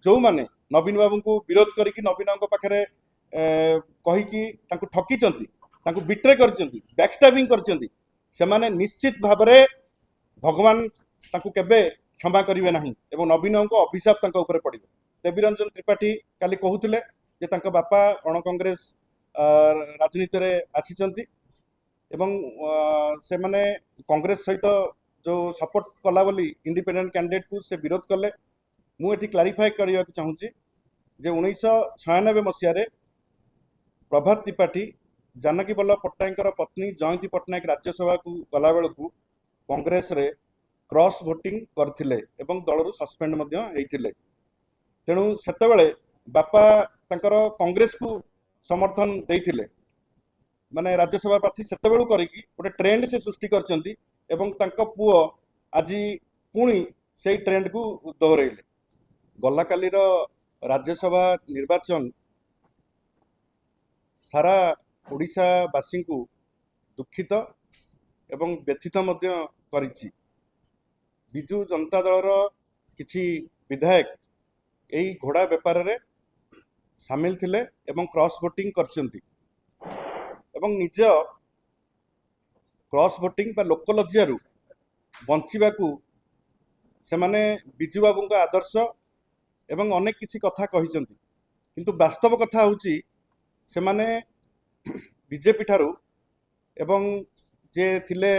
जो माने नवीन बाबू को विरोध करके नवीन बाबू पाखे कहीकि ठकी बिट्रे कर बैकस्टैबिंग कर निश्चित भाव भगवान केबे क्षमा करेंगे ना एवं नवीन बाबू को अभिशाप पड़े। देवीरंजन त्रिपाठी काली कहते बापा अण कांग्रेस राजनीति रे आसी से माने कांग्रेस सहित जो सपोर्ट कला बोली इंडिपेंडेंट कैंडिडेट को से विरोध कले। मुझे क्लारिफाई करने चाहूँगी जे 1996 मसीह प्रभात त्रिपाठी जानकी वल्लभ पट्टनायक पत्नी जयंती पट्टनायक राज्यसभा को गला बेलू कांग्रेस रे क्रॉस वोटिंग करथिले एवं दलरू सस्पेंड होते। तेणु सेतेबेले बापा तंकर कांग्रेस को समर्थन देइथिले माने राज्यसभा प्रार्थी सेतेबेलू करिकी गोटे ट्रेंड से सृष्टि करचंती एवं तांको पुओ आज पुणी से ट्रेंड को दोहराइले। गला कालीर राज्यसभा निर्वाचन सारा ओडिशावासी को दुखित एवं व्यथित मध्य करिछि। बिजु जनता दलर किछि विधायक एई घोड़ा व्यापार रे सामिल थिले एवं क्रॉस वोटिंग करचंती एवं निज क्रॉस वोटिंग बा लोकलज्जारू बंचिबाकू से माने बिजु बाबू का आदर्श एवं अनेक किछि कथा कहिसंती। किंतु वास्तव कथा होची से माने बीजेपी ठारू एवं जे थिले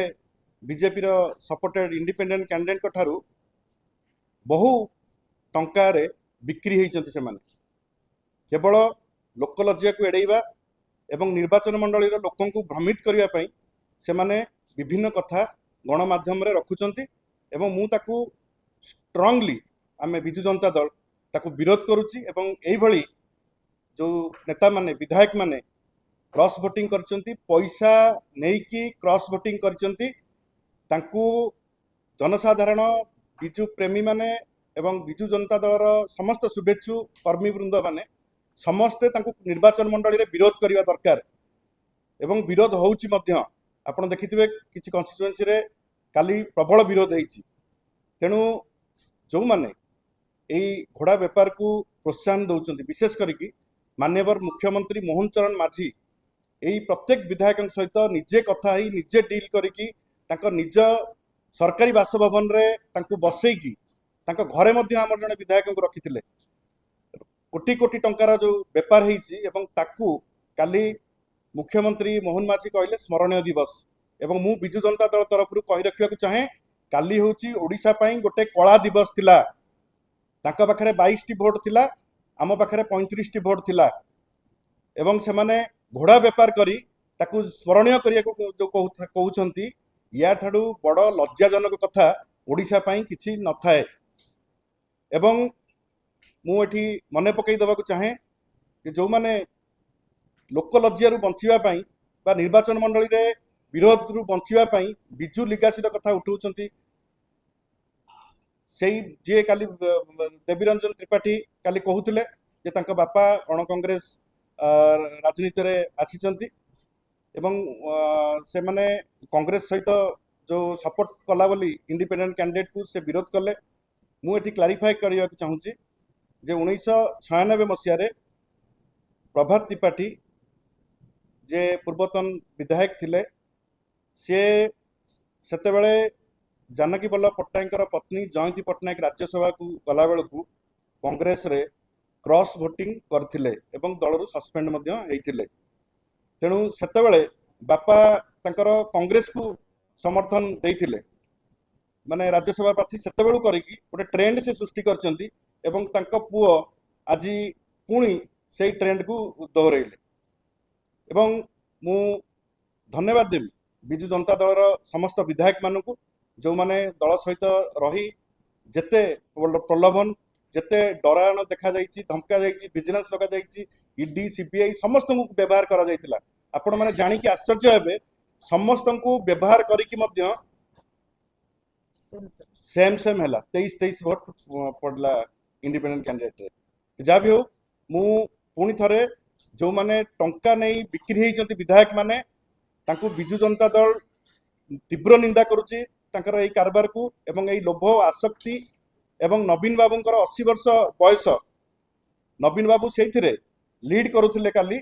बीजेपी रो सपोर्टेड इंडिपेंडेंट कैंडिडेट ठारू बहु टंका रे बिक्री होइचंती। से माने केवल लोकलज्जा को एड़ेइबा एवं निर्वाचन मंडली लोकों को भ्रमित करने पाई से माने विभिन्न कथा गणमाध्यम रे रखुचंती एवं मु ताकू स्ट्रांगली आमे बिजु जनता दल ताकू विरोध करुची एवं एई भली जो नेता माने विधायक माने क्रॉस वोटिंग करचंती पैसा नेकी क्रॉस वोटिंग करचंती तांकू जनसाधारण बिजु प्रेमी माने एवं बिजु जनता दलर समस्त शुभेच्छु कर्मी वृंद माने समस्ते तांकू निर्वाचन मंडली रे विरोध करने दरकार एवं विरोध होउची मध्य आपण देखिथिबे किछि कन्स्टिट्युएंसी रे काली प्रबल विरोध होइची। तेणु जो माने एई घोड़ा व्यापार को प्रोत्साहन दउचंती विशेष करिकी माननीय मुख्यमंत्री मोहन चरण माझी एई प्रत्येक विधायक सहित निजे कथा ही निजे डील करिकी तांको निज सरकारी बासभवन रे तांको बसैकी तांको घरे मध्य हमर जने विधायक को रखिथिले। कोटी कोटी टंकार जो व्यापार होइची एवं ताकू काली मुख्यमंत्री मोहन माझी कहले स्मरणीय दिवस एवं मु बिजु जनता दल तरफ कही रखा चाहे काली होची ओडिशा पई गोटे कला दिवस थिला। तांका पाखरे 22 टी भोट थिला आम पाखरे 35 टी भोट थिला एवं से माने घोड़ा व्यापार करी ताकू स्मरणीय करिया जो कहउछंती या ठाडू बड़ लज्जाजनक कथा ओडिशा पई किछि न थाए। एवं मु एठी मने पकई देबाकू चाहे कि जो माने लोकलज्जारू बंचिबा पई बा निर्वाचन मंडली रे विरोध रु बंचिबा पई बिजु लिगासीर कथा उठाउछंती सेई जे काली देवीरंजन त्रिपाठी काली कहूतिले जे तांका बापा अण कांग्रेस राजनीति रे आसीचंती एवं से माने कांग्रेस सहित जो सपोर्ट कला बोली इंडिपेंडेंट कैंडिडेट को से विरोध कले। मु एठी क्लारिफाई करने चाहूँगी जे 1996 मसीह प्रभात त्रिपाठी जे पूर्वतन विधायक थिले से सेतेबेले जानकी वल्लभ पट्टनायक पत्नी जयंती पट्टनायक राज्यसभा को गला बेलू कांग्रेस रे क्रॉस वोटिंग करथिले एवं दलरू सस्पेंड होते। तेणु सेतेबेले बापा तंकर कांग्रेस को समर्थन देइथिले माने राज्यसभा प्रार्थी सेतेबेलू करिकी गोटे ट्रेंड से सृष्टि करचंती एवं तांको पुओ आज पुणी से ट्रेंड को दोहराइले। एवं मु धन्यवाद देवी बिजु जनता दलर समस्त विधायक मानू जो माने दल सहित रही जेते प्रलोभन जेते डरायन देखा जाइछि धमका जाइछि विजिलेंस रखा जाइछि ईडी सीबीआई समस्त को व्यवहार करा जाइथिला। आपण माने जानि कि आश्चर्य हेबे समस्त को व्यवहार करिकि मध्य सेम सेम हैला 23 वोट पड़ला इंडिपेंडेंट कैंडिडेट रे। जा भी हो मु पुणी थरे जो माने टंका नहीं बिक्री होइचंती विधायक माने तांको बिजु जनता दल तीव्र निंदा करुची तांकर एई कारबार को एवं एई लोभ आसक्ति एवं नवीन बाबूंकर 80 वर्ष बयस नवीन बाबू से लीड करुले काली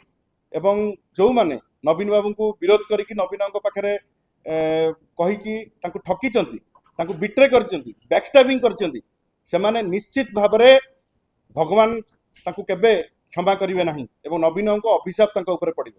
एवं जो माने नवीन बाबू को विरोध करके नवीन बाबू पाखे कहीकि ठकी बिट्रे कर बैकस्टैबिंग कर निश्चित भाव भगवान केबे क्षमा करेंगे ना एवं नवीन बाबू को अभिशाप पड़े।